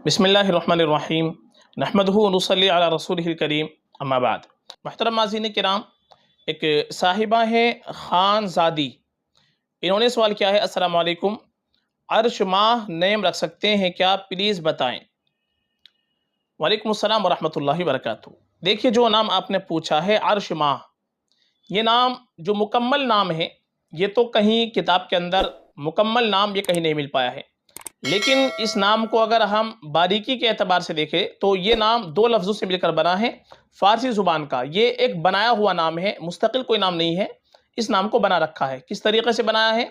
بسم اللہ الرحمن الرحیم نحمدہ و نصلی علی رسولہ الکریم اما بعد۔ محترم ناظرین کرام، ایک صاحبہ ہیں خان زادی، انہوں نے سوال کیا ہے: السلام علیکم، عرش ماہ نیم رکھ سکتے ہیں کیا؟ پلیز بتائیں۔ وعلیکم السلام ورحمۃ اللہ وبرکاتہ۔ دیکھیے، جو نام آپ نے پوچھا ہے عرش ماہ، یہ نام جو مکمل نام ہے، یہ تو کہیں کتاب کے اندر مکمل نام یہ کہیں نہیں مل پایا ہے، لیکن اس نام کو اگر ہم باریکی کے اعتبار سے دیکھیں تو یہ نام دو لفظوں سے مل کر بنا ہے، فارسی زبان کا۔ یہ ایک بنایا ہوا نام ہے، مستقل کوئی نام نہیں ہے۔ اس نام کو بنا رکھا ہے۔ کس طریقے سے بنایا ہے؟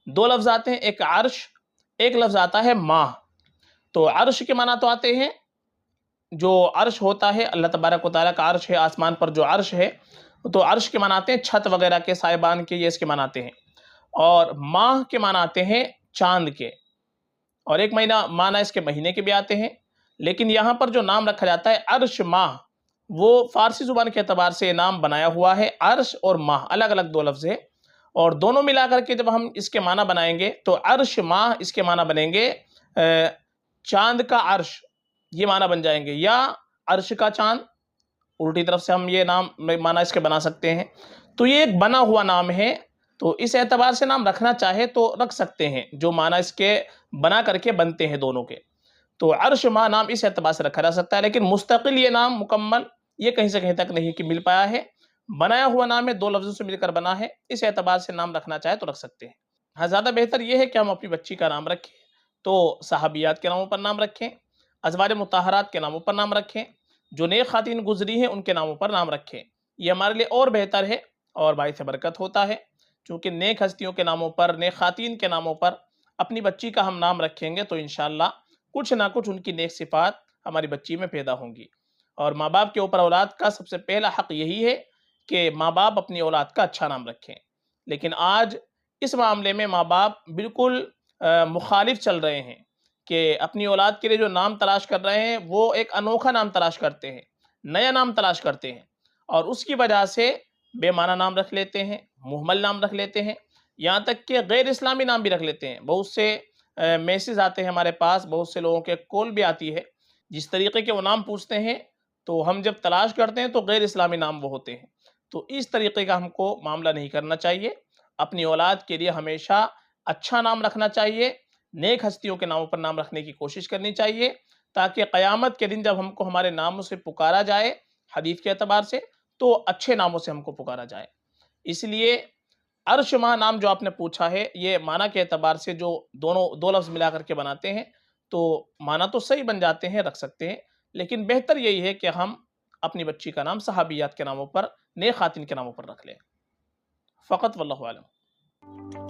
دو لفظ آتے ہیں، ایک عرش، ایک لفظ آتا ہے ماہ۔ تو عرش کے معنی تو آتے ہیں، جو عرش ہوتا ہے اللہ تبارک و تعالیٰ کا عرش ہے، آسمان پر جو عرش ہے، تو عرش کے معنی آتے ہیں چھت وغیرہ کے، سائبان کے، یہ اس کے معنی آتے ہیں۔ اور ماہ کے معنی آتے ہیں چاند کے، اور ایک معنی اس کے مہینے کے بھی آتے ہیں۔ لیکن یہاں پر جو نام رکھا جاتا ہے عرش ماہ، وہ فارسی زبان کے اعتبار سے نام بنایا ہوا ہے۔ عرش اور ماہ الگ الگ دو لفظ ہے، اور دونوں ملا کر کے جب ہم اس کے معنی بنائیں گے تو عرش ماہ اس کے معنی بنیں گے چاند کا عرش، یہ معنی بن جائیں گے، یا عرش کا چاند، الٹی طرف سے ہم یہ نام معنی اس کے بنا سکتے ہیں۔ تو یہ ایک بنا ہوا نام ہے، تو اس اعتبار سے نام رکھنا چاہے تو رکھ سکتے ہیں، جو معنی اس کے بنا کر کے بنتے ہیں دونوں کے۔ تو عرش ماہ نام اس اعتبار سے رکھا جا سکتا ہے، لیکن مستقل یہ نام مکمل یہ کہیں سے کہیں تک نہیں کہ مل پایا ہے۔ بنایا ہوا نام ہے، دو لفظوں سے مل کر بنا ہے، اس اعتبار سے نام رکھنا چاہے تو رکھ سکتے ہیں۔ ہاں، زیادہ بہتر یہ ہے کہ ہم اپنی بچی کا نام رکھیں تو صحابیات کے ناموں پر نام رکھیں، ازواج مطہرات کے ناموں پر نام رکھیں، جو نیک خواتین گزری ہیں ان کے ناموں پر نام رکھیں، یہ ہمارے لیے اور بہتر ہے اور باعث برکت ہوتا ہے۔ چونکہ نیک ہستیوں کے ناموں پر، نیک خواتین کے ناموں پر اپنی بچی کا ہم نام رکھیں گے تو انشاءاللہ کچھ نہ کچھ ان کی نیک صفات ہماری بچی میں پیدا ہوں گی۔ اور ماں باپ کے اوپر اولاد کا سب سے پہلا حق یہی ہے کہ ماں باپ اپنی اولاد کا اچھا نام رکھیں، لیکن آج اس معاملے میں ماں باپ بالکل مخالف چل رہے ہیں کہ اپنی اولاد کے لیے جو نام تلاش کر رہے ہیں وہ ایک انوکھا نام تلاش کرتے ہیں، نیا نام تلاش کرتے ہیں، اور اس کی وجہ سے بے معنی نام رکھ لیتے ہیں، مہمل نام رکھ لیتے ہیں، یہاں تک کہ غیر اسلامی نام بھی رکھ لیتے ہیں۔ بہت سے میسیج آتے ہیں ہمارے پاس، بہت سے لوگوں کے کال بھی آتی ہے، جس طریقے کے وہ نام پوچھتے ہیں تو ہم جب تلاش کرتے ہیں تو غیر اسلامی نام وہ ہوتے ہیں۔ تو اس طریقے کا ہم کو معاملہ نہیں کرنا چاہیے۔ اپنی اولاد کے لیے ہمیشہ اچھا نام رکھنا چاہیے، نیک ہستیوں کے ناموں پر نام رکھنے کی کوشش کرنی چاہیے، تاکہ قیامت کے دن جب ہم کو ہمارے ناموں سے پکارا جائے حدیث کے اعتبار سے تو اچھے ناموں سے ہم کو پکارا جائے۔ اس لیے عرش ماہ نام جو آپ نے پوچھا ہے، یہ معنی کے اعتبار سے جو دو لفظ ملا کر کے بناتے ہیں تو معنی تو صحیح بن جاتے ہیں، رکھ سکتے ہیں، لیکن بہتر یہی ہے کہ ہم اپنی بچی کا نام صحابیات کے ناموں پر، نیک خواتین کے ناموں پر رکھ لیں فقط، واللہ اعلم۔